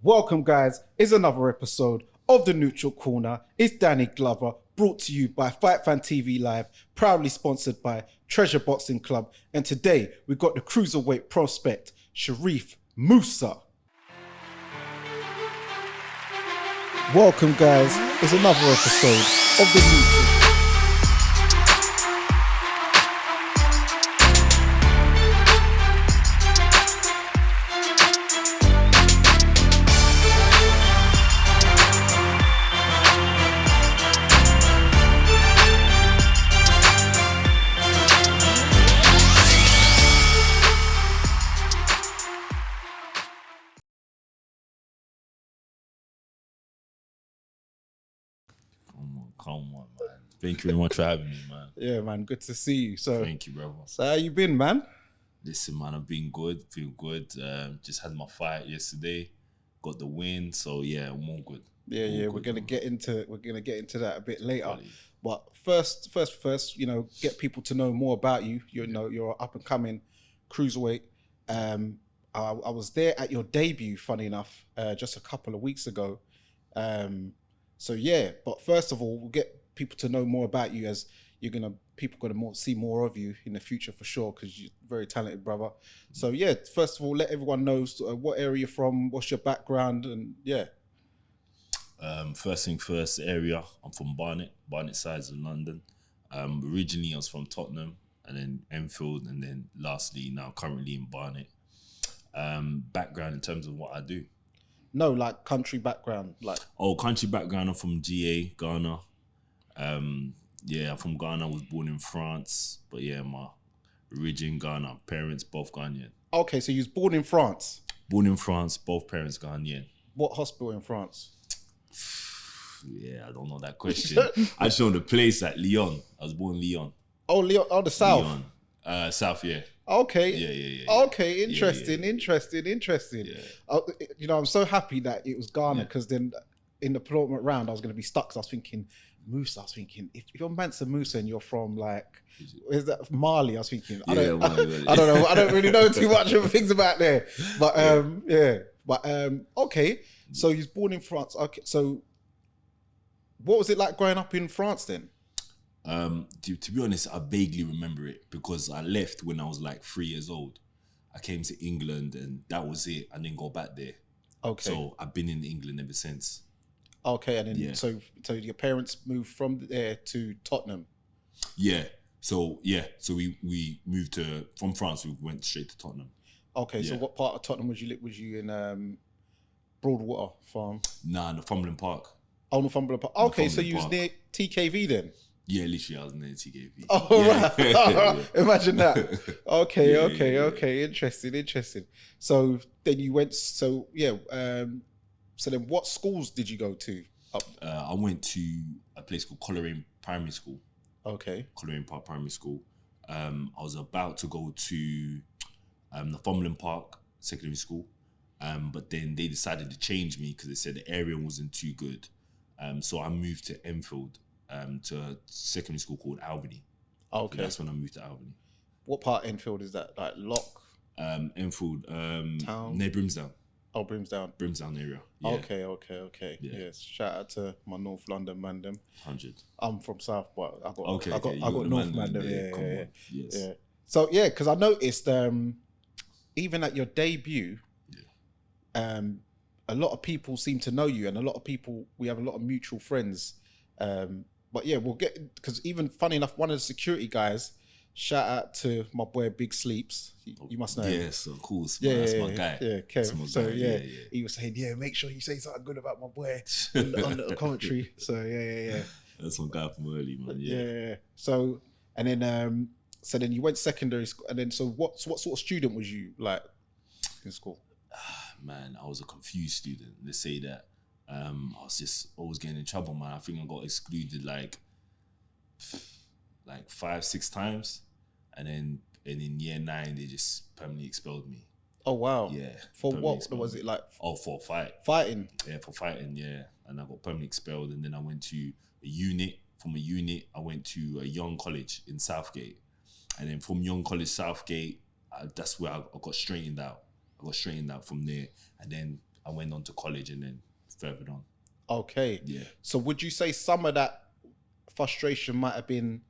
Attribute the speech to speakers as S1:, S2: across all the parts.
S1: Welcome, guys. It's another episode of The Neutral Corner. It's Danny Glover, brought to you by Fight Fan TV Live, proudly sponsored by Treasure Boxing Club. And today, we've got the Cruiserweight prospect, Sherif Musah. Welcome, guys. It's another episode of The Neutral.
S2: Come on, man. Thank you very much for having me, man.
S1: Yeah, man. Good to see you. So,
S2: Thank you, brother.
S1: So how you been, man?
S2: Listen, man, I've been good. Feel good. Just had my fight yesterday. Got the win. So yeah, I'm all good.
S1: Yeah.
S2: All
S1: We're
S2: good,
S1: gonna
S2: man.
S1: get into that a bit later.
S2: Probably.
S1: But first, get people to know more about you. You're up and coming cruiserweight. I was there at your debut, funny enough, just a couple of weeks ago. So yeah, but first of all, we'll get people to know more about you as people gonna see more of you in the future for sure, because you're a very talented brother. So yeah, first of all, let everyone know what area you're from, what's your background, and yeah.
S2: First thing first, area. I'm from Barnet sides of London. Originally, I was from Tottenham, and then Enfield, and then lastly, now currently in Barnet. Background in terms of what I do.
S1: No, like country background, like.
S2: Oh, country background. I'm from GA, Ghana. I'm from Ghana. I was born in France, but yeah, my origin Ghana. Parents both Ghanaian.
S1: Okay, so you was born in France.
S2: Born in France, both parents Ghanaian.
S1: What hospital in France?
S2: Yeah, I don't know that question. I just know the place at Lyon. I was born in Lyon.
S1: Oh, Lyon. Oh, the south.
S2: Lyon. South, yeah.
S1: Okay.
S2: Yeah.
S1: Okay, interesting.
S2: Yeah.
S1: I'm so happy that it was Ghana, because then in the penultimate round I was going to be stuck. So I was thinking Musa. I was thinking, if you're Mansa Musa and you're from where's that, Mali? I was thinking, I don't know. I don't really know too much of things about there. But okay. So he was born in France. Okay, so what was it like growing up in France then?
S2: To be honest, I vaguely remember it because I left when I was like 3 years old. I came to England and that was it. I didn't go back there.
S1: Okay.
S2: So I've been in England ever since.
S1: Okay, and then so your parents moved from there to Tottenham.
S2: Yeah. So we moved from France. We went straight to Tottenham.
S1: Okay. Yeah. So what part of Tottenham was you? Was you in Broadwater Farm?
S2: Nah, Northumberland Park.
S1: Oh, Northumberland Park. Okay, so you was near TKV then.
S2: Yeah, literally, I was near TKV.
S1: Oh,
S2: yeah.
S1: Right. Imagine that. Okay. Interesting. So then you went. So then what schools did you go to?
S2: I went to a place called Coleraine Primary School.
S1: Okay.
S2: Coleraine Park Primary School. I was about to go to Northumberland Park Secondary School, but then they decided to change me because they said the area wasn't too good. So I moved to Enfield. To a secondary school called Albany.
S1: Okay.
S2: So that's when I moved to Albany.
S1: What part of Enfield is that? Like Lock?
S2: Enfield,
S1: Town?
S2: near Brimsdown.
S1: Oh, Brimsdown.
S2: Brimsdown area. Yeah.
S1: Okay. Yeah. Yes. Shout out to my North London mandem.
S2: 100.
S1: I'm from South, but I got
S2: got
S1: North mandem. Yeah.
S2: Yes.
S1: Yeah. So because I noticed even at your debut, a lot of people seem to know you, and we have a lot of mutual friends. But yeah, we'll get, because even funny enough, one of the security guys, shout out to my boy Big Sleeps. You must know him.
S2: Yes, of course. That's my guy.
S1: Yeah, Kev. So yeah, he was saying, make sure you say something good about my boy on the commentary. So yeah.
S2: That's my guy from early, man.
S1: Yeah. So and then you went secondary school, and then so what sort of student was you like in school?
S2: Man, I was a confused student. Let's say that. I was just always getting in trouble, man. I think I got excluded like 5-6 times, and in year 9 they just permanently expelled me.
S1: Oh wow!
S2: Yeah.
S1: For what was it like?
S2: Oh, for
S1: fighting.
S2: Yeah, for fighting. Yeah, and I got permanently expelled, and then I went to a unit. From a unit, I went to a young college in Southgate, and then from young college Southgate, that's where I got straightened out. I got straightened out from there, and then I went on to college and then further on.
S1: Okay.
S2: Yeah.
S1: So would you say some of that frustration might have been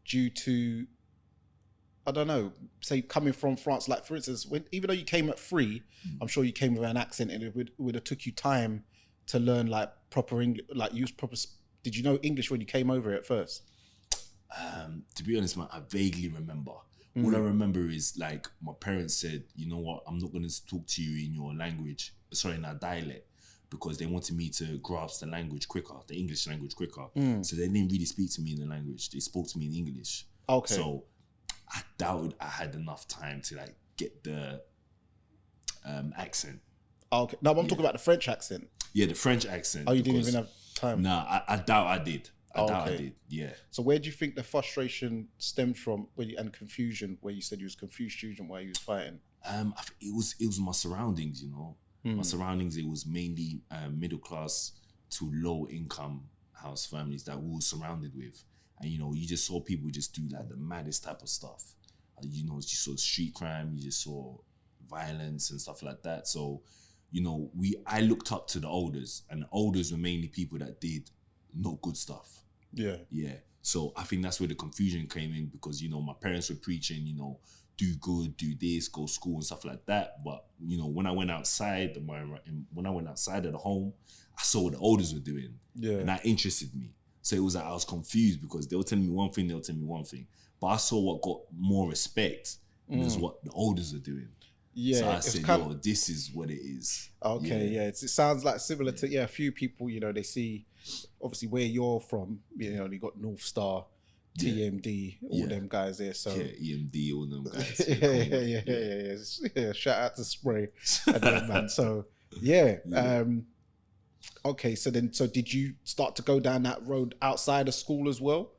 S1: due to, I don't know, say coming from France? Like for instance, even though you came at 3, I'm sure you came with an accent, and it would have took you time to learn like proper English, like use proper. Did you know English when you came over at first?
S2: To be honest, man, I vaguely remember. All I remember is like my parents said, you know what, I'm not going to talk to you in your language, in our dialect, because they wanted me to grasp the language quicker, the English language quicker. So they didn't really speak to me in the language. They spoke to me in English.
S1: Okay.
S2: So I doubted I had enough time to like get the accent.
S1: Okay. No, I'm talking about the French accent.
S2: Yeah, the French accent.
S1: Oh, you didn't even have time?
S2: Nah, I doubt I did. I doubt I did, yeah.
S1: So where do you think the frustration stemmed from, and confusion, where you said you was a confused student while you was fighting?
S2: It was my surroundings, you know. My surroundings, it was mainly middle class to low income house families that we were surrounded with. And, you know, you just saw people just do like the maddest type of stuff. You know, you saw street crime, you just saw violence and stuff like that. So, you know, I looked up to the elders, and the elders were mainly people that did no good stuff.
S1: Yeah.
S2: Yeah. So I think that's where the confusion came in, because, you know, my parents were preaching, you know, do good, do this, go school and stuff like that. But, you know, when I went outside of the home, I saw what the elders were doing.
S1: Yeah.
S2: And that interested me. So it was like I was confused, because they were telling me one thing, they were telling me one thing. But I saw what got more respect was what the elders were doing.
S1: Yeah.
S2: So I said, yo, this is what it is.
S1: Okay, yeah. It sounds like similar to, a few people, you know, they see, obviously, where you're from, you know, you got North Star, TMD, all them guys there. So
S2: yeah, EMD, all them guys.
S1: yeah. Shout out to Spray and them, man. So yeah. Okay, so did you start to go down that road outside of school as well?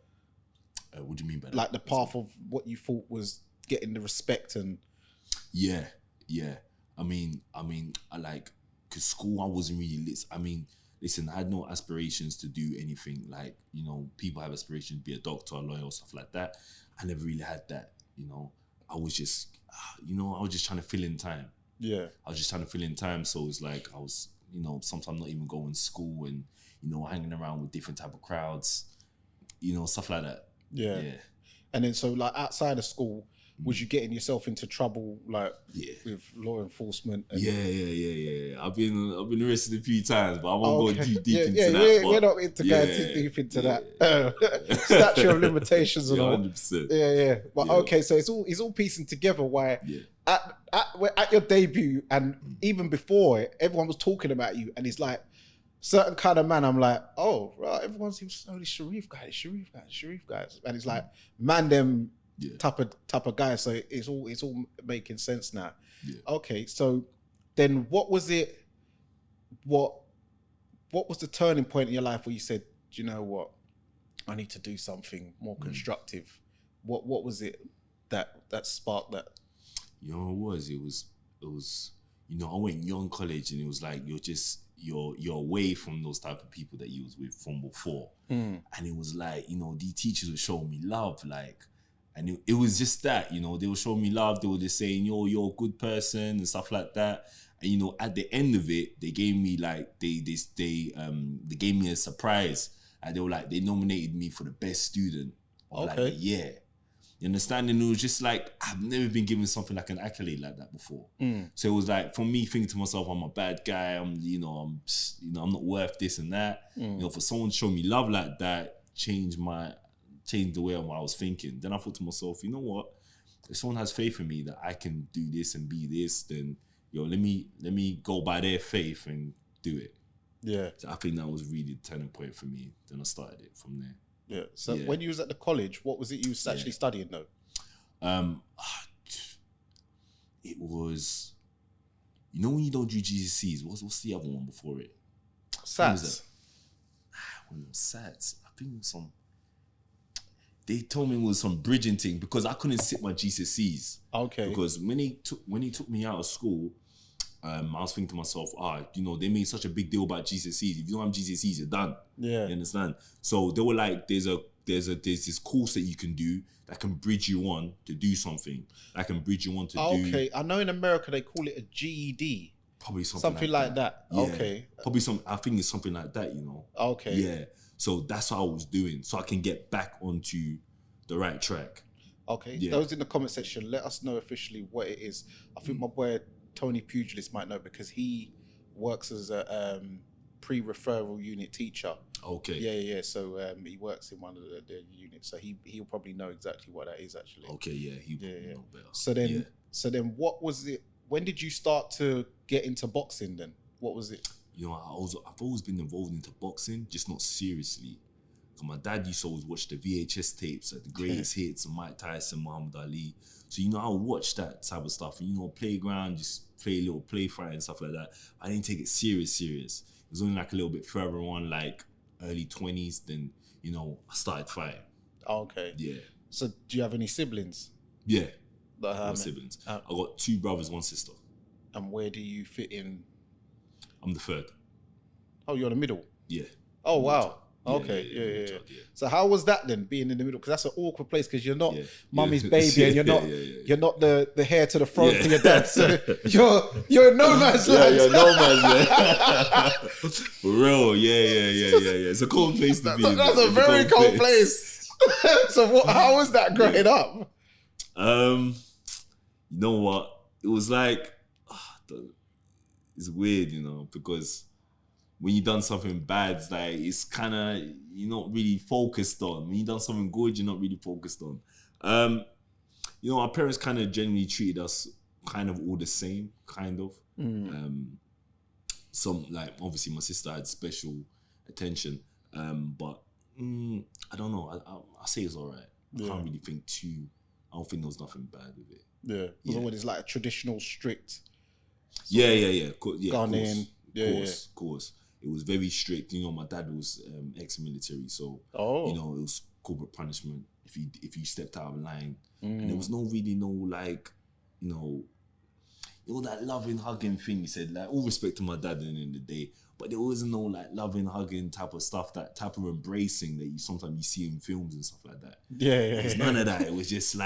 S2: What do you mean by that?
S1: Like the path of what you thought was getting the respect and...
S2: Yeah. I mean, I like, because school, I wasn't really lit. I mean, listen, I had no aspirations to do anything. Like, you know, people have aspirations to be a doctor, a lawyer, or stuff like that. I never really had that, you know. I was just trying to fill in time. Yeah. I was just trying to fill in time. So it's like I was, you know, sometimes not even going to school and, you know, hanging around with different type of crowds, you know, stuff like that. Yeah.
S1: And then so like outside of school, was you getting yourself into trouble like with law enforcement? And...
S2: Yeah. I've been arrested a few times, but I won't go deep into that.
S1: We're not into going too deep into that. Statute of limitations and all.
S2: 100%.
S1: Yeah. But okay, so it's all piecing together why at your debut and even before it, everyone was talking about you, and it's like certain kind of man, I'm like, oh, right, everyone seems only Sherif guys. And it's like, man, them type of guys. So it's all making sense now. Yeah. Okay, so then what was it? What was the turning point in your life where you said, do you know what? I need to do something more constructive. What was it that sparked that?
S2: You know what it was? It was, you know, I went young college, and it was like you're away from those type of people that you was with from before. And it was like, you know, the teachers were showing me love, like, and it was just that, you know, they were showing me love. They were just saying, yo, you're a good person and stuff like that. And, you know, at the end of it, they gave me like, they gave me a surprise. And they were like, they nominated me for the best student of like the year. You understand? And it was just like, I've never been given something like an accolade like that before. So it was like, for me thinking to myself, I'm a bad guy. I'm not worth this and that. You know, for someone to show me love like that, changed the way of what I was thinking. Then I thought to myself, you know what? If someone has faith in me that I can do this and be this, then let me go by their faith and do it. Yeah. So I think that was really the turning point for me. Then I started it from there. Yeah.
S1: So when you was at the college, what was it you was actually studying though?
S2: It was, you know, when you don't do GCSEs, what's the other one before it?
S1: SATs.
S2: When it was SATs, I think it was some. They told me it was some bridging thing because I couldn't sit my GCSEs. Okay. Because when he took me out of school, I was thinking to myself, you know, they made such a big deal about GCSEs. If you don't have GCSEs, you're done. Yeah. You understand? So they were like, there's this course that you can do that can bridge you on to do something. That can bridge you on to do.
S1: Okay. I know in America they call it a GED.
S2: Probably
S1: something like that.
S2: Yeah.
S1: Okay.
S2: Probably I think it's something like that,
S1: Okay.
S2: Yeah. So that's what I was doing. So I can get back onto the right track.
S1: Okay.
S2: Yeah.
S1: Those in the comment section, let us know officially what it is. I think my boy Tony Pugilist might know because he works as a pre-referral unit teacher.
S2: Okay.
S1: Yeah. So he works in one of the units, so he'll probably know exactly what that is actually.
S2: Okay, yeah, he know better.
S1: So then, what was it? When did you start to get into boxing? Then what was it?
S2: I've always been involved into boxing, just not seriously. My dad used to always watch the VHS tapes, like the greatest hits of Mike Tyson, Muhammad Ali. So I would watch that type of stuff. And, playground, just play a little play fight and stuff like that. I didn't take it serious. It was only like a little bit further on, like early 20s. Then I started fighting.
S1: Okay.
S2: Yeah.
S1: So do you have any siblings?
S2: Yeah. Siblings. I got 2 brothers, 1 sister.
S1: And where do you fit in?
S2: I'm the third.
S1: Oh, you're the middle?
S2: Yeah.
S1: Oh, wow. Okay, yeah. So how was that then, being in the middle? Because that's an awkward place because you're not mummy's baby and you're not the hair to the front for your dad. So you're no man's land.
S2: Yeah, you're no man's land. For real, yeah. It's a cold place to be.
S1: That's a very cold place. So how was that growing up?
S2: You know what? It was like, it's weird, because when you done something bad, it's kind of, you're not really focused on. When you done something good, you're not really focused on. Our parents kind of generally treated us kind of all the same, kind of. Some, obviously my sister had special attention, but I don't know. I say it's all right. I can't really think I don't think there was nothing bad with it.
S1: Yeah. When it's like a traditional, strict.
S2: Yeah.
S1: Ghanaian.
S2: Of course. It was very strict. My dad was ex-military, so it was corporate punishment if you stepped out of line. And there was that loving, hugging thing. He said, all respect to my dad at the end of the day, but there wasn't no loving, hugging type of stuff, that type of embracing that you sometimes see in films and stuff like that.
S1: Yeah.
S2: There was none of that. It was just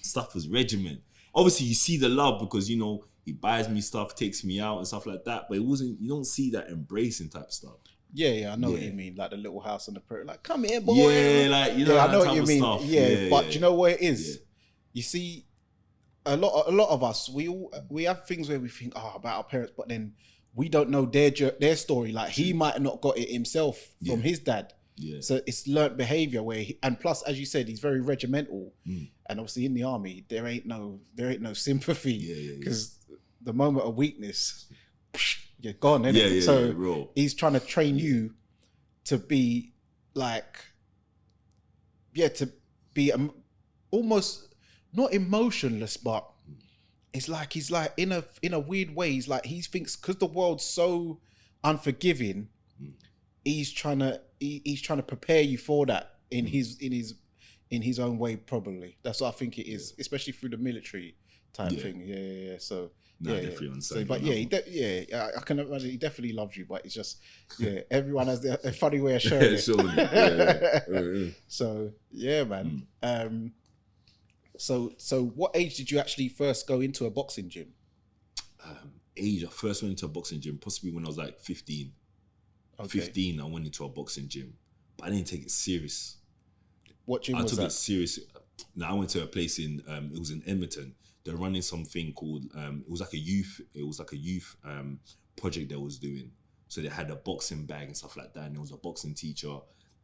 S2: stuff was regiment. Obviously, you see the love because he buys me stuff, takes me out and stuff like that, but it wasn't. You don't see that embracing type stuff.
S1: Yeah, I know what you mean. Like the little house on the prairie, come here, boy.
S2: Yeah, I know what you mean. Stuff.
S1: Yeah, but you know what it is? Yeah. You see, a lot of us, we have things where we think about our parents, but then we don't know their story. Like he might have not got it himself from his dad. Yeah. So it's learnt behavior and plus, as you said, he's very regimental, and obviously in the army there ain't no sympathy because the moment of weakness, you're gone, innit? So he's trying to train you to be almost not emotionless, but it's like he's in a weird way. He thinks because the world's so unforgiving, he's trying to prepare you for that in his own way. Probably that's what I think it is, especially through the military type thing. Yeah. So.
S2: Definitely understand.
S1: But I can imagine he definitely loves you, but it's just everyone has a funny way of showing it. So man. So what age did you actually first go into a boxing gym?
S2: I first went into a boxing gym possibly when I was 15. Okay. 15, I went into a boxing gym, but I didn't take it serious.
S1: What gym was that?
S2: I took it serious. Now I went to a place it was in Edmonton. They're running something called it was like a youth project they was doing. So they had a boxing bag and stuff like that, and there was a boxing teacher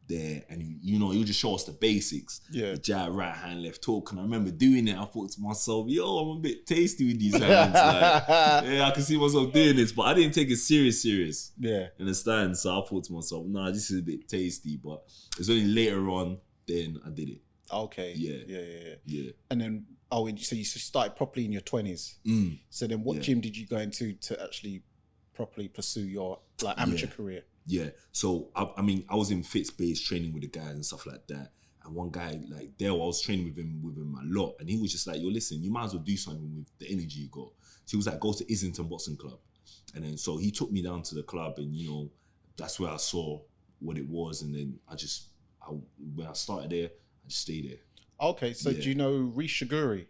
S2: there, and he would just show us the basics. Yeah. The jab, right hand, left hook. And I remember doing it. I thought to myself, I'm a bit tasty with these hands. I can see myself doing this, but I didn't take it serious. Yeah. Understand? So I thought to myself, this is a bit tasty, but it's only later on then I did it.
S1: Okay. Yeah. And then so you started properly in your 20s. So then what gym did you go into to actually properly pursue your amateur career?
S2: Yeah. So I was in Fitz base training with the guys and stuff like that. And one guy Dale, I was training with him a lot, and he was just like, "Yo, listen, you might as well do something with the energy you got." So he was like, "Go to Islington Boxing Club," and then so he took me down to the club, and that's where I saw what it was, and then when I started there, I just stayed there.
S1: Okay, so do you know Reece Shiguri?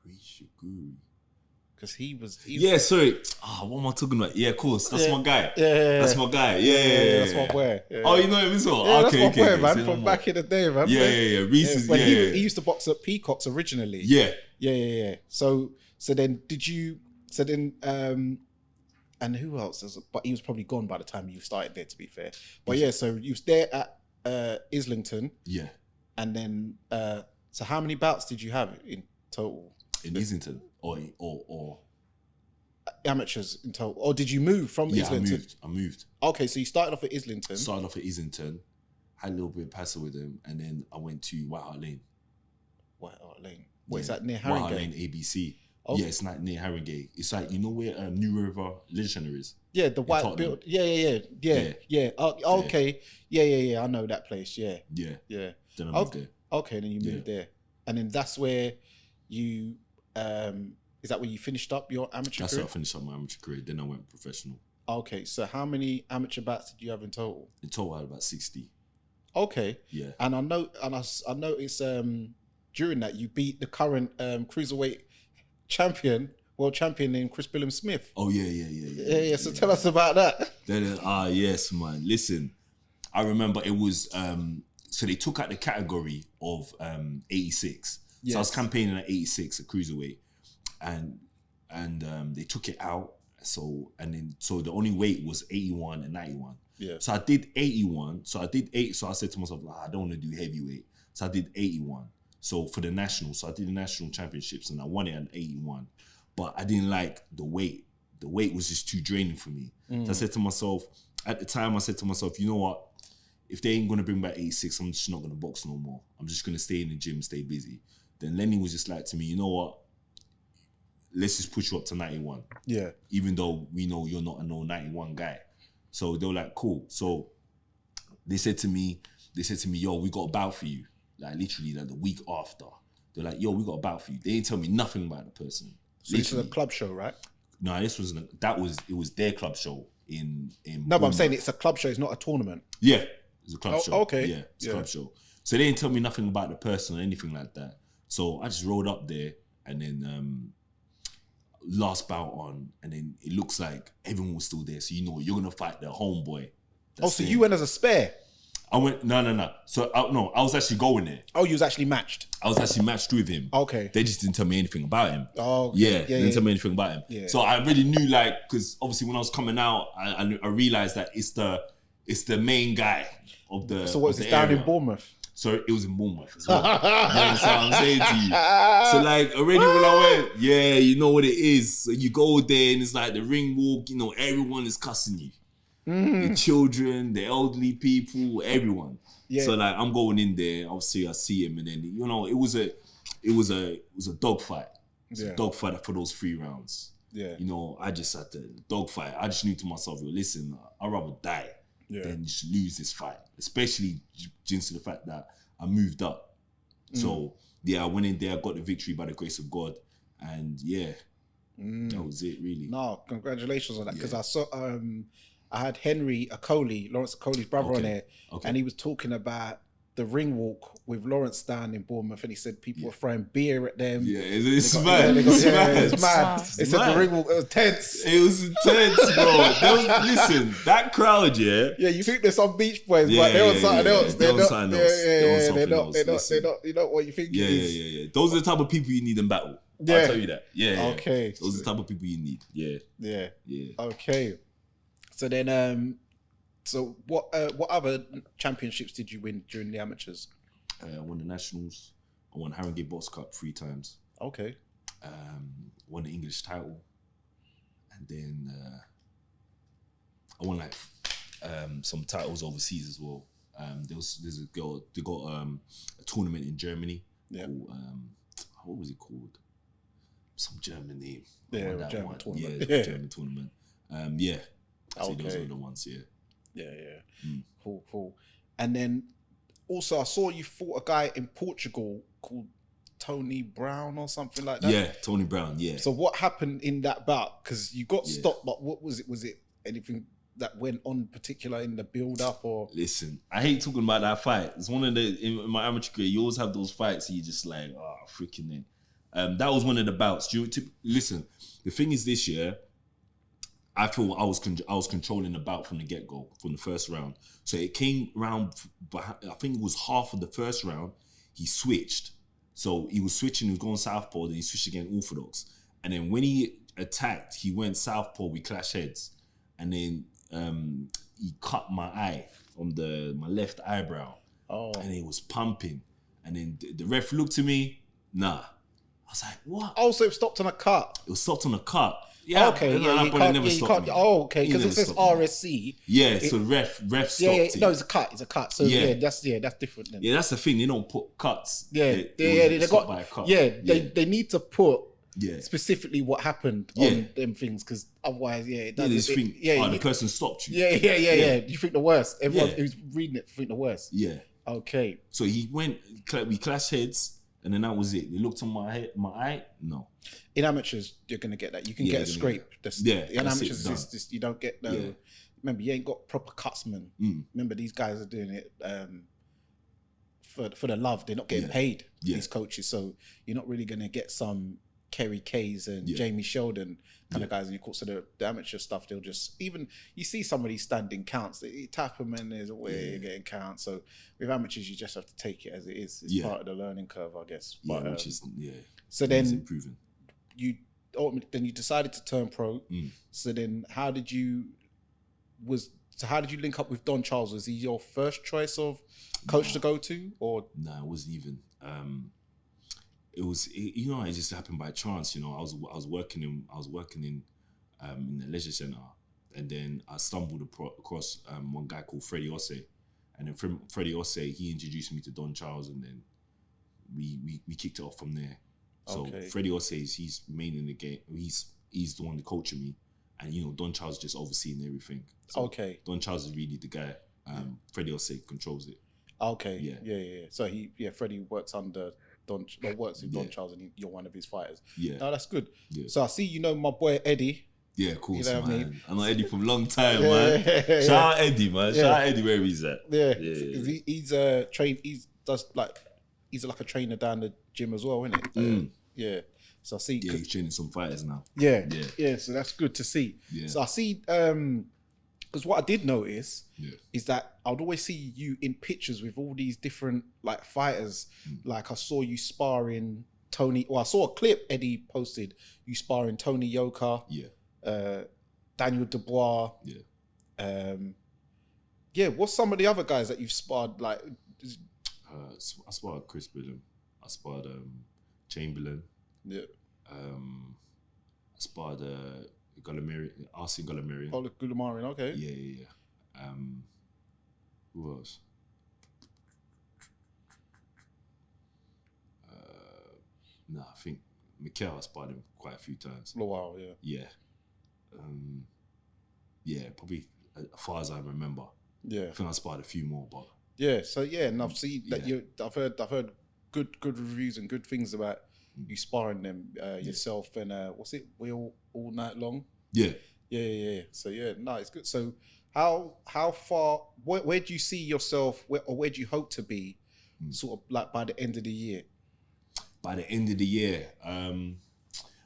S2: Reece Shiguri?
S1: because he was.
S2: Yeah, sorry. What am I talking about? Yeah, of course. That's my guy.
S1: Yeah.
S2: That's my guy. Yeah.
S1: That's my boy. Yeah.
S2: Oh, you know him as well?
S1: Yeah,
S2: Okay,
S1: that's my boy, man.
S2: Say no
S1: From
S2: more.
S1: back in the day, man.
S2: Yeah. Reese's,
S1: When
S2: yeah.
S1: he used to box at Peacocks originally.
S2: Yeah.
S1: Yeah. So then did you? So then and who else? But he was probably gone by the time you started there. To be fair, but yeah. So you was there at Islington.
S2: Yeah.
S1: And then so how many bouts did you have in total?
S2: In Islington or
S1: amateurs in total, or did you move from Islington?
S2: I moved.
S1: Okay, so you started off at Islington.
S2: Had a little bit of passer with him, and then I went to White Hart Lane.
S1: What is that near
S2: White Hart
S1: Harringay?
S2: Lane, ABC.
S1: Okay.
S2: Yeah, it's like near Harringay. It's like, you know where New River Leisure Centre is?
S1: Yeah, the white
S2: Tottenham.
S1: build. Yeah. Okay. Yeah. I know that place. Yeah.
S2: Then I moved there.
S1: Okay, then you moved there, and then that's where you. Is that where you finished up your amateur
S2: That's
S1: career?
S2: how I finished up my amateur career. Then I went professional.
S1: Okay, so how many amateur bouts did you have in total?
S2: In total, I had about 60.
S1: Okay.
S2: Yeah.
S1: And I noticed during that you beat the current cruiserweight world champion named Billam-Smith.
S2: Oh yeah.
S1: So tell us about that.
S2: Yes, man. Listen, I remember it was so they took out the category of 86.
S1: Yes.
S2: So I was campaigning at 86 at cruiserweight, and they took it out. So the only weight was 81 and 91.
S1: Yeah.
S2: So I did 81. So I said to myself, I don't want to do heavyweight. So I did 81. So for the national, I did the national championships and I won it at 81. But I didn't like the weight. The weight was just too draining for me. So I said to myself, at the time, you know what? If they ain't gonna bring back 86, I'm just not gonna box no more. I'm just gonna stay in the gym, stay busy. Then Lenny was just like to me, you know what? Let's just push you up to 91.
S1: Yeah.
S2: Even though we know you're not a 91 guy. So they were like, cool. So they said to me, yo, we got a bout for you. Like literally like the week after. They're like, yo, we got a bout for you. They didn't tell me nothing about the person.
S1: So this is a club show, right?
S2: No, it was their club show in
S1: No, but I'm saying it's a club show, it's not a tournament.
S2: Yeah, it's a club show.
S1: Okay.
S2: Yeah, it's a club show. So they didn't tell me nothing about the person or anything like that. So I just rolled up there and then last bout on, and then it looks like everyone was still there. So you know you're gonna fight the homeboy.
S1: So you went as a spare?
S2: I went no. So I was actually going there.
S1: Oh, you was actually matched?
S2: I was actually matched with him.
S1: Okay.
S2: They just didn't tell me anything about him.
S1: Oh, okay.
S2: Yeah, they didn't tell me anything about him.
S1: Yeah.
S2: So I really knew, like, because obviously when I was coming out, I realized that it's the main guy of the.
S1: So what is this down in Bournemouth?
S2: So it was in Bournemouth as well. That's what I'm saying to you. So like already when I went, yeah, you know what it is. So you go there and it's like the ring walk, you know, everyone is cussing you. The children, the elderly people, everyone. Yeah. So like I'm going in there, obviously I see him, and then you know it was a dog fight. It was a dog fight for those 3 rounds.
S1: Yeah.
S2: You know, I just had to dog fight. I just knew to myself, listen, I'd rather die than just lose this fight. Especially due to the fact that I moved up. So yeah, I went in there, I got the victory by the grace of God, and yeah, that was it really.
S1: No, congratulations on that, because I saw I had Henry Akoli, Lawrence Akoli's brother, on there, and he was talking about the ring walk with Lawrence down in Bournemouth, and he said people were throwing beer at them.
S2: Yeah, it's mad.
S1: It's mad. They said the ring walk was tense.
S2: It was intense, bro. Listen, that crowd, yeah,
S1: you think there's some beach boys, but they're on something else. They're not. They're not. You know what you think?
S2: Yeah. Those are the type of people you need in battle. I'll tell you that. Yeah.
S1: Okay.
S2: Those are the type of people you need. Yeah.
S1: Okay. So then, so what other championships did you win during the amateurs?
S2: I won the nationals. I won Harringay Box Cup 3 times.
S1: Okay.
S2: Won the English title, and then I won like some titles overseas as well. There's a girl. They got a tournament in Germany. Called, what was it called? Some German name.
S1: German tournament.
S2: Yeah, German tournament. So those are the ones,
S1: Yeah. Cool. And then also I saw you fought a guy in Portugal called Tony Brown or something like that.
S2: Yeah, Tony Brown, yeah.
S1: So what happened in that bout? Because you got stopped, but what was it? Was it anything that went on particular in the build up or?
S2: Listen, I hate talking about that fight. It's one of in my amateur career, you always have those fights and you're just like, freaking it. That was one of the bouts. Listen, the thing is this year, I feel I was controlling the bout from the get-go, from the first round. So it came round, I think it was half of the first round, he switched. So he was switching, he was going southpaw, then he switched again orthodox. And then when he attacked, he went southpaw, we clashed heads. And then he cut my eye from my left eyebrow. Oh. And it was pumping. And then the ref looked at me, nah. I was like, what?
S1: Oh, so it stopped on a cut.
S2: It was stopped on a cut. Yeah,
S1: okay, yeah, you can't. Oh, okay, because it says RSC.
S2: Yeah, so ref stopped it.
S1: No, it's a cut. It's a cut. So that's different. Then.
S2: Yeah, that's the thing. They don't put cuts.
S1: They got by a cut. They need to put specifically what happened on them things, because otherwise, it does.
S2: The person stopped you.
S1: Yeah. You think the worst. Everyone who's reading it think the worst.
S2: Yeah.
S1: Okay.
S2: So he went. We clashed heads. And then that was it. They looked on my eye. No.
S1: In amateurs, you're gonna get that. You can get a scrape. In amateurs, you don't get no. Yeah. Remember, you ain't got proper cutsmen. Remember, these guys are doing it for the love. They're not getting paid. These coaches, so you're not really gonna get some Kerry Kays and Jamie Sheldon kind of guys in your course. So the amateur stuff, they'll just, even you see some of these standing counts, they tap them and there's a way you're getting counts. So with amateurs, you just have to take it as it is. It's part of the learning curve, I guess. But,
S2: which is
S1: so then
S2: improving.
S1: You decided to turn pro. So then how did you link up with Don Charles? Was he your first choice of coach to go to, or
S2: no? It wasn't even. It just happened by chance. I was working in the leisure centre, and then I stumbled across one guy called Freddie Osse, and then from Freddie Osse, he introduced me to Don Charles, and then we kicked it off from there. So Freddie Osse, he's main in the game. He's the one coaching me, and Don Charles just overseeing everything. So Don Charles is really the guy. Freddie Osse controls it.
S1: Yeah. So Freddie works under Don Charles, and you're one of his fighters. Yeah, no, that's good. Yeah. So I see my boy Eddie.
S2: Yeah, of course, man. I know Eddie from a long time, man. Shout out Eddie, man. Shout out Eddie where he's at.
S1: Yeah. He's trained. He's like a trainer down the gym as well, isn't it? Yeah. So I see.
S2: Yeah, he's training some fighters now.
S1: Yeah. So that's good to see. Yeah. So I see. Because what I did notice is that I'd always see you in pictures with all these different fighters. Like I saw you sparring Tony. Well, I saw a clip Eddie posted you sparring Tony Yoka. Yeah. Daniel Dubois. Yeah. What's some of the other guys that you've sparred? Like,
S2: I sparred Chris Billam. I sparred Chamberlain. Yeah. I sparred Arsene Gulamarian.
S1: Oh, Gulamarian, okay.
S2: Yeah. Who else? I think Mikel, I sparred him quite a few times.
S1: Oh, wow, yeah.
S2: Yeah. Probably as far as I remember. Yeah. I think I sparred a few more, but.
S1: Yeah, so and I've seen that I've heard good reviews and good things about you sparring them yourself and what's it? All Night Long? Yeah. So no, it's good. So how far? Where do you see yourself? Where do you hope to be? Sort of by the end of the year.
S2: By the end of the year, I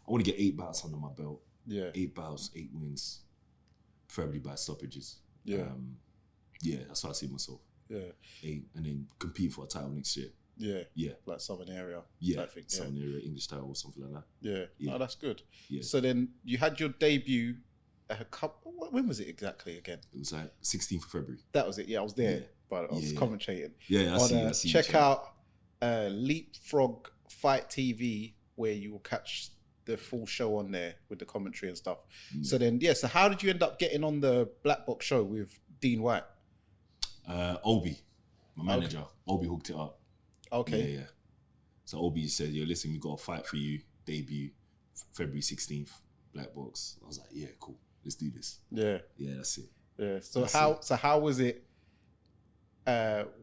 S2: want to get 8 bouts under my belt. Yeah. 8 bouts, 8 wins, preferably by stoppages. Yeah. That's how I see myself. Yeah. 8, and then compete for a title next year. Yeah.
S1: Like Southern area.
S2: Yeah. Southern area, English title or something like that.
S1: Yeah. Oh, that's good. Yeah. So then you had your debut when was it exactly again?
S2: It was like 16th of February.
S1: That was it. Yeah, I was there, but I was commentating.
S2: Yeah, I see.
S1: Check out Leapfrog Fight TV, where you will catch the full show on there with the commentary and stuff. So then, so how did you end up getting on the Black Box show with Dean White?
S2: Obi, my manager. Obi hooked it up.
S1: Okay.
S2: Yeah. So Obi said, "Yo, listen, we got a fight for you. Debut February 16th, Black Box." I was like, "Yeah, cool. Let's do this." Yeah, that's it.
S1: Yeah. So how was it?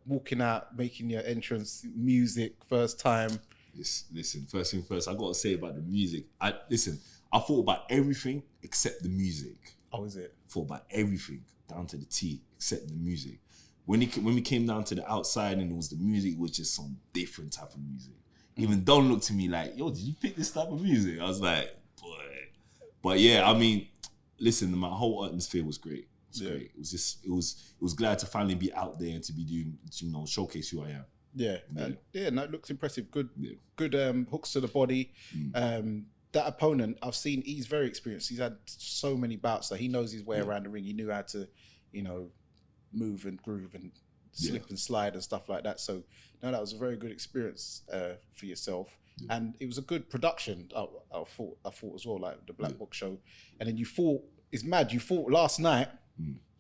S1: Walking out, making your entrance, music, first time.
S2: Listen. First thing first, I got to say about the music. I thought about everything except the music.
S1: Oh, is it?
S2: Thought about everything down to the T except the music. When we came down to the outside and it was the music, it was just some different type of music. Even Don looked at me like, yo, did you pick this type of music? I was like, boy. But yeah, I mean, listen, my whole atmosphere was great. It was great. It was just, it was glad to finally be out there and to be doing, you know, showcase who I am.
S1: Yeah, no, it looks impressive. Good hooks to the body. That opponent, I've seen, he's very experienced. He's had so many bouts, so he knows his way around the ring. He knew how to, you know, move and groove and slip and slide and stuff like that. So, no, that was a very good experience for yourself. Yeah. And it was a good production, I thought as well, like the Black Box show. And then you fought, it's mad, you fought last night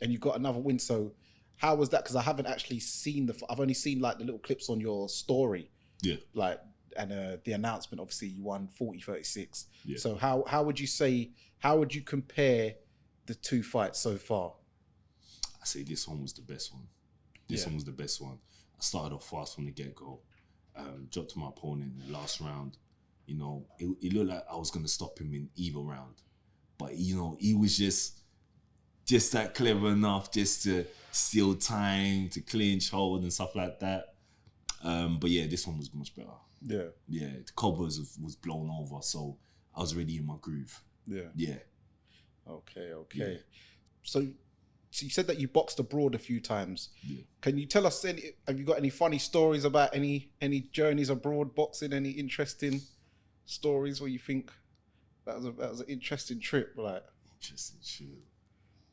S1: and you got another win. So how was that? Because I haven't actually seen I've only seen like the little clips on your story. Yeah. Like, and the announcement, obviously you won 40-36. Yeah. So how would you compare the two fights so far?
S2: I say this one was the best one. This one was the best one. I started off fast from the get-go. Dropped to my opponent in the last round. You know, it looked like I was going to stop him in either round. But, you know, he was just that clever enough just to steal time, to clinch, hold and stuff like that. But yeah, this one was much better. Yeah. Yeah, the cobbles was blown over, so I was already in my groove. Yeah. Yeah.
S1: Okay. Yeah. So you said that you boxed abroad a few times. Yeah. Can you tell us have you got any funny stories about any journeys abroad boxing, any interesting stories where you think that was an interesting trip, like?
S2: Interesting trip.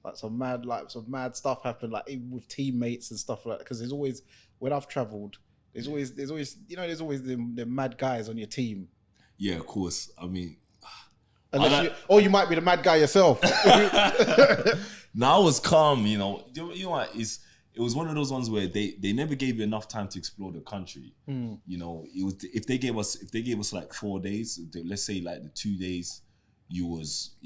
S1: Like some mad stuff happened, like even with teammates and stuff like that. Because there's always, when I've travelled, there's always the mad guys on your team.
S2: Yeah, of course. I mean,
S1: or you might be the mad guy yourself.
S2: No, I was calm. You know what? It was one of those ones where they never gave you enough time to explore the country. You know, it was if they gave us like 4 days. Let's say like the 2 days, you was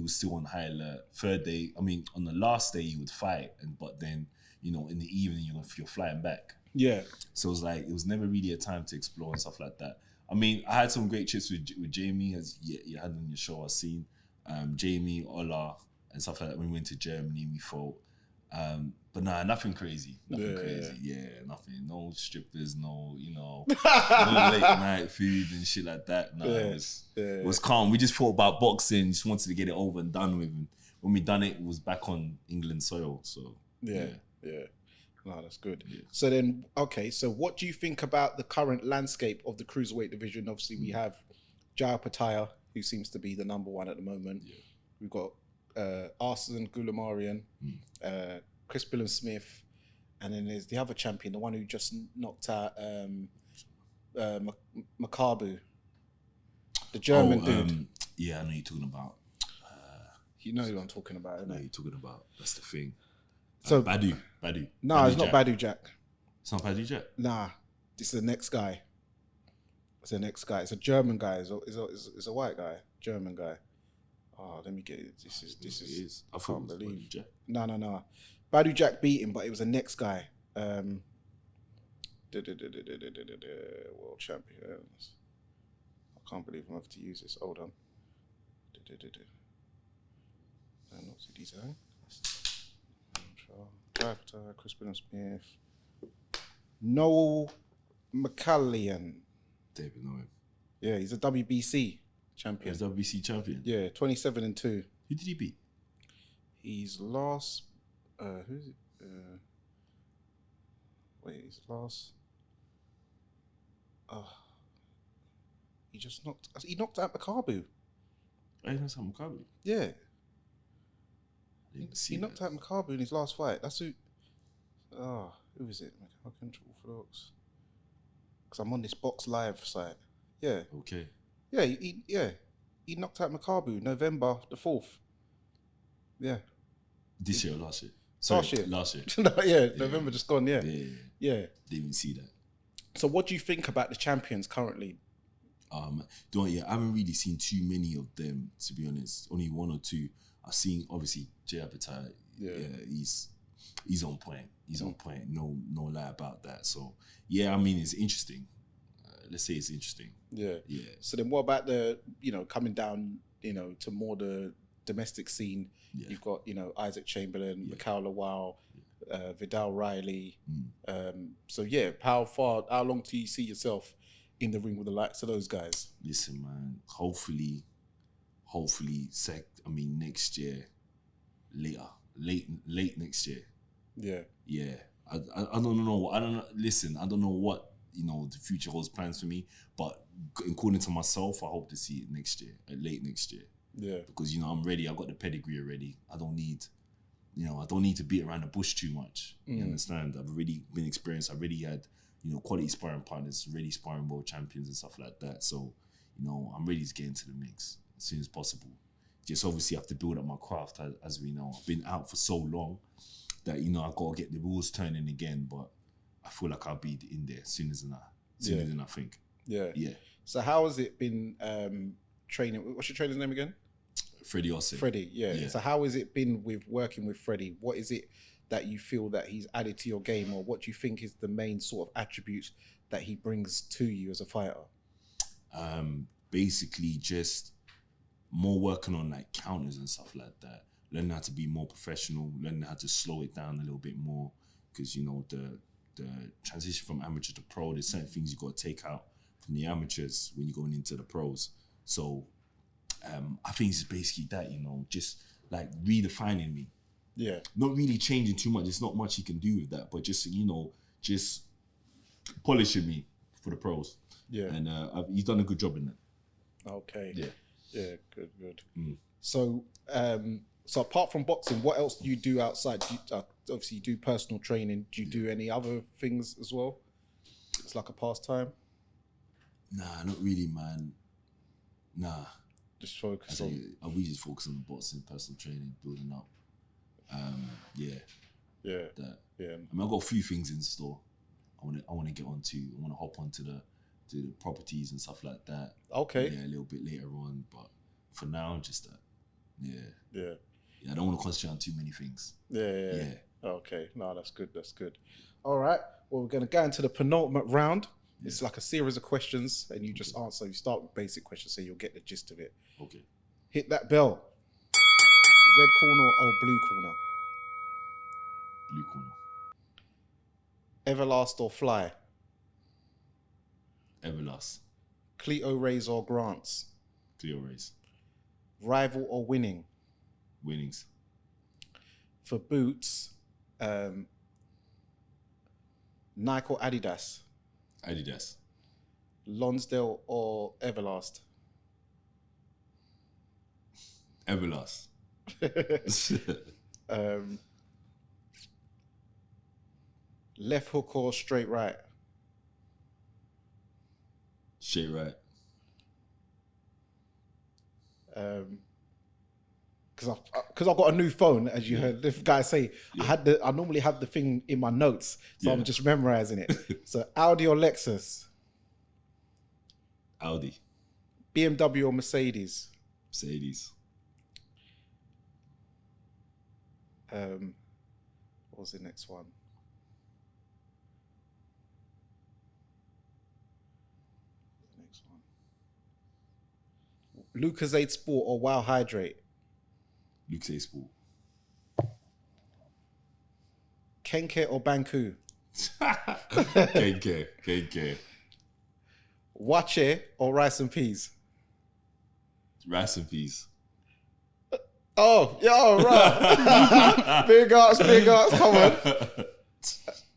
S2: still on high alert. Third day, I mean, on the last day you would fight, but then in the evening you're flying back. Yeah. So it was like, it was never really a time to explore and stuff like that. I mean, I had some great trips with Jamie, as you had on your show. I've seen Jamie, Ola, and stuff like that. When we went to Germany, we fought. But nah, nothing crazy. Nothing crazy. Yeah, nothing. No strippers, no late night food and shit like that. No, it was calm. We just thought about boxing, just wanted to get it over and done with. And when we done it, it was back on England soil. So yeah.
S1: No, that's good. Yeah. So then, okay, so what do you think about the current landscape of the Cruiserweight division? Obviously, we have Jaya Pataya, who seems to be the number one at the moment. Yeah. We've got Arslan Gulamarian, Chris Billam-Smith, and then there's the other champion, the one who just knocked out Makabu, the German dude.
S2: Yeah, I know you're talking about.
S1: You know who I'm talking about,
S2: I know you're talking about. That's the thing.
S1: So
S2: Badu.
S1: No, it's not Badu Jack.
S2: It's not Badu Jack?
S1: Nah, this is the next guy. It's the next guy. It's a German guy. It's a white guy, German guy. Oh, let me get it. This is. I can't believe. No. Badu Jack beat him, but it was the next guy. World champions. I can't believe I'm having to use this. Hold on. Not design. Chris Billam-Smith. Noel McCallion.
S2: David know him.
S1: Yeah, he's a WBC champion.
S2: He's a WBC champion?
S1: Yeah, 27-2.
S2: Who did he beat?
S1: He's last... who's it? He's last... He knocked out Makabu.
S2: Oh, he knocked out Makabu?
S1: Yeah. He knocked out Makabu in his last fight. That's who... who is it? I control flux. Because I'm on this Box Live site. Yeah.
S2: Okay.
S1: Yeah, he knocked out Makabu November the 4th. Yeah.
S2: This year or last year? Last year.
S1: November just gone, yeah.
S2: Didn't even see that.
S1: So what do you think about the champions currently?
S2: I haven't really seen too many of them, to be honest. Only one or two. I've seen, obviously, Jaya Pataya. Yeah, he's on point. He's on point. No lie about that. So, yeah, I mean, it's interesting. Let's say it's interesting. Yeah.
S1: So then what about the, coming down, to more the domestic scene? Yeah. You've got, Isaac Chamberlain, Mikhail Lawal, Vidal Riley. So, yeah, how long do you see yourself in the ring with the likes of those guys?
S2: Listen, man. Hopefully, next year, late next year.
S1: Yeah.
S2: Yeah. I don't know. I don't know. Listen, I don't know what the future holds plans for me, but according to myself, I hope to see it next year, late next year.
S1: Yeah.
S2: Because I'm ready. I got the pedigree already. I don't need to beat around the bush too much. You understand? I've already been experienced. I already had quality sparring partners, already sparring world champions and stuff like that. So I'm ready to get into the mix as soon as possible. Just obviously have to build up my craft, as we know. I've been out for so long that I gotta get the wheels turning again. But I feel like I'll be in there sooner than I think.
S1: Yeah.
S2: Yeah.
S1: So how has it been training? What's your trainer's name again?
S2: Freddie Austin.
S1: Freddie, yeah. So how has it been with working with Freddie? What is it that you feel that he's added to your game, or what do you think is the main sort of attributes that he brings to you as a fighter?
S2: Basically just more working on like counters and stuff like that. Learning how to be more professional, learning how to slow it down a little bit more, because the transition from amateur to pro, there's certain things you got to take out from the amateurs when you're going into the pros. So I think it's basically that, just like redefining me.
S1: Yeah.
S2: Not really changing too much. There's not much he can do with that, but just, just polishing me for the pros.
S1: Yeah.
S2: And he's done a good job in that.
S1: Okay.
S2: Yeah.
S1: Yeah, good. So, so apart from boxing, what else do you do outside? Obviously, you do personal training. Do you do any other things as well? It's like a pastime?
S2: Nah, not really, man. Nah.
S1: Just focus on...
S2: We just focus on the boxing, personal training, building up. Yeah. That.
S1: Yeah.
S2: I've got a few things in store. I want to get onto. I want to hop onto the properties and stuff like that.
S1: Okay.
S2: Yeah, a little bit later on, but for now, just that. Yeah.
S1: Yeah.
S2: Yeah, I don't want to concentrate on too many things.
S1: Yeah. Okay. No, that's good. All right. Well, we're going to go into the penultimate round. Yeah. It's like a series of questions, and you just answer. You start with basic questions, so you'll get the gist of it.
S2: Okay.
S1: Hit that bell. Red corner or blue corner?
S2: Blue corner.
S1: Everlast or Fly?
S2: Everlast.
S1: Cleto Rays or Grants?
S2: Cleo Rays.
S1: Rival or Winning?
S2: Winnings.
S1: For boots, Nike or Adidas?
S2: Adidas.
S1: Lonsdale or Everlast?
S2: Everlast.
S1: Left hook or straight right?
S2: Straight right.
S1: Because I've got a new phone, as you heard this guy say. Yeah. I normally have the thing in my notes, so I'm just memorizing it. So Audi or Lexus?
S2: Audi.
S1: BMW or Mercedes?
S2: Mercedes.
S1: What was the next one? Lucozade Sport or Wow Hydrate?
S2: Lucozade Sport.
S1: Kenke or Banku?
S2: Kenke.
S1: Wache or Rice and Peas?
S2: Rice and Peas.
S1: Oh, right. Big ups, come on.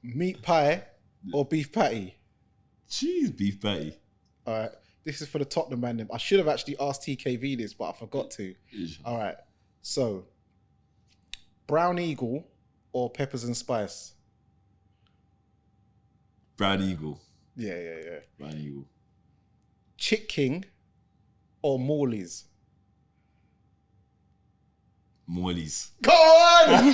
S1: Meat pie or beef patty?
S2: Jeez, beef patty.
S1: All right. This is for the Tottenham man. I should have actually asked TKV this, but I forgot to. All right. So, Brown Eagle or Peppers and Spice?
S2: Brown Eagle.
S1: Yeah.
S2: Brown Eagle.
S1: Chick King or Morley's?
S2: Morley's.
S1: Go on!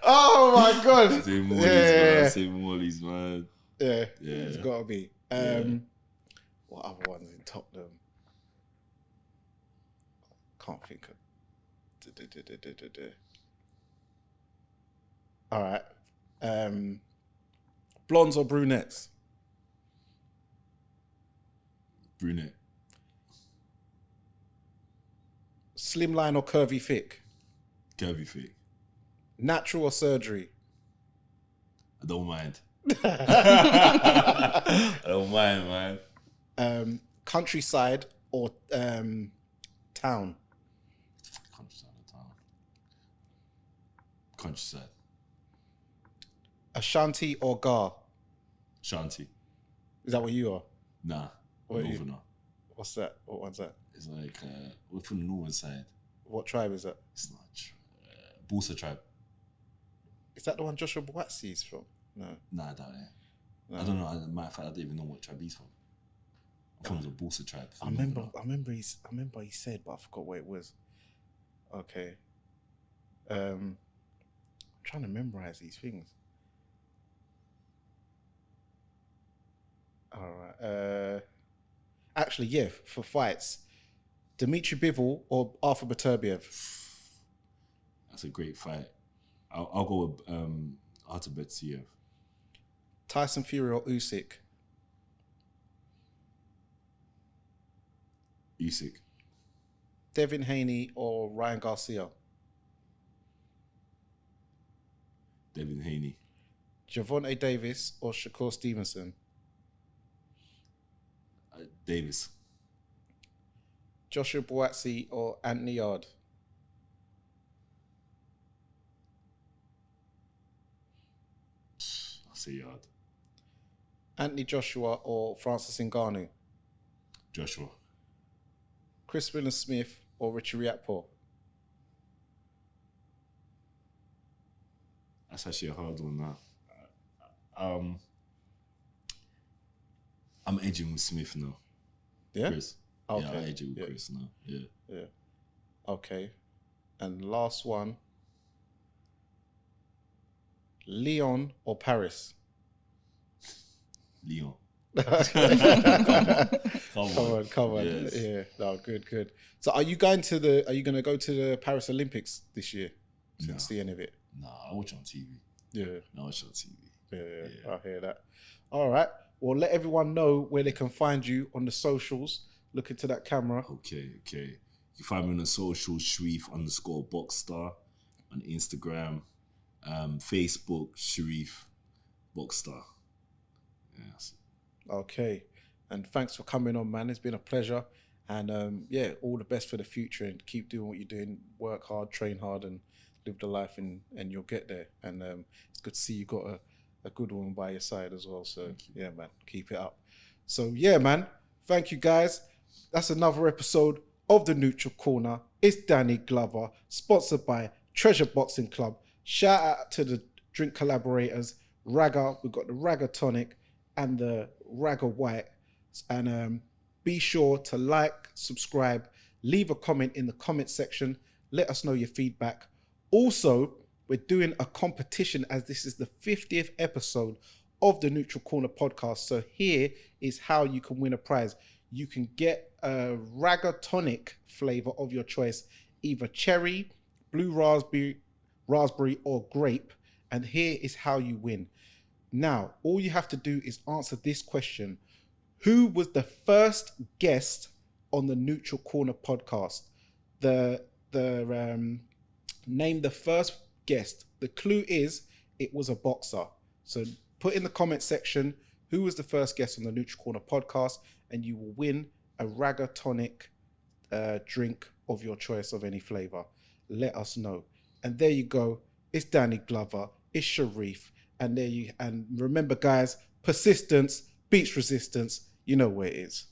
S1: Oh my God.
S2: Say Morley's, man. Say Morley's, man.
S1: Yeah. It's got to be. What other ones in Tottenham? Can't think of. All right. Blondes or brunettes?
S2: Brunette.
S1: Slimline or curvy thick?
S2: Curvy thick.
S1: Natural or surgery?
S2: I don't mind. I don't mind, man.
S1: Countryside or town?
S2: Countryside or town? Countryside.
S1: Ashanti or Gar?
S2: Shanti.
S1: Is that what you are?
S2: Nah.
S1: What are you?
S2: Northerner.
S1: What's that? What one's that?
S2: It's like, we're from the northern side.
S1: What tribe is that?
S2: It's not Busa tribe.
S1: Is that the one Joshua Boatsi's from? No.
S2: Nah, I doubt it.
S1: No.
S2: I don't know. As a matter of fact, I don't even know what tribe he's from. I'm from the Busa tribe.
S1: I remember he said, but I forgot what it was. Okay. I'm trying to memorize these things. All right. Actually, yeah, for fights, Dimitri Bivol or Arthur Beterbiev?
S2: That's a great fight. I'll go with Artur Beterbiev.
S1: Tyson Fury or Usyk?
S2: Usyk.
S1: Devin Haney or Ryan Garcia?
S2: Devin Haney.
S1: Gervonta Davis or Shakur Stevenson?
S2: Davis.
S1: Joshua Boatsi or Anthony Yard?
S2: I'll say Yard.
S1: Anthony Joshua or Francis Ngannou?
S2: Joshua.
S1: Chris Billam-Smith or Richard Riakporhe?
S2: That's actually a hard one now. I'm edging with Smith now.
S1: Yeah?
S2: Chris.
S1: Okay.
S2: Yeah, I'm edging with Chris now. Yeah.
S1: Okay. And last one. Leon or Paris?
S2: Leon.
S1: Come on.
S2: Yes.
S1: Yeah. No, good. So are you going to go to the Paris Olympics this year? Didn't see any of it.
S2: Nah, I watch on TV.
S1: Yeah.
S2: I watch on TV.
S1: Yeah. I hear that. All right. Well, let everyone know where they can find you on the socials. Look into that camera.
S2: Okay. You can find me on the socials, Sherif_Boxstar on Instagram, Facebook, Sherif Boxstar. Yes.
S1: Okay. And thanks for coming on, man. It's been a pleasure. And all the best for the future, and keep doing what you're doing. Work hard, train hard, and live the life, and you'll get there. And it's good to see you got a good woman by your side as well. So yeah, man, keep it up. So yeah, man, thank you guys. That's another episode of the Neutral Corner. It's Danny Glover, sponsored by Treasure Boxing Club. Shout out to the drink collaborators, Ragga. We've got the Ragga Tonic and the Ragga White. And be sure to like, subscribe, leave a comment in the comment section. Let us know your feedback. Also, we're doing a competition, as this is the 50th episode of the Neutral Corner podcast. So here is how you can win a prize. You can get a Ragga Tonic flavor of your choice, either cherry, blue raspberry, or grape. And here is how you win. Now, all you have to do is answer this question. Who was the first guest on the Neutral Corner podcast? Name the first guest. The clue is it was a boxer. So put in the comment section who was the first guest on the Neutral Corner podcast, and you will win a Ragga Tonic drink of your choice of any flavor. Let us know. And there you go. It's Danny Glover. It's Sherif. And remember, guys, persistence beats resistance. You know where it is.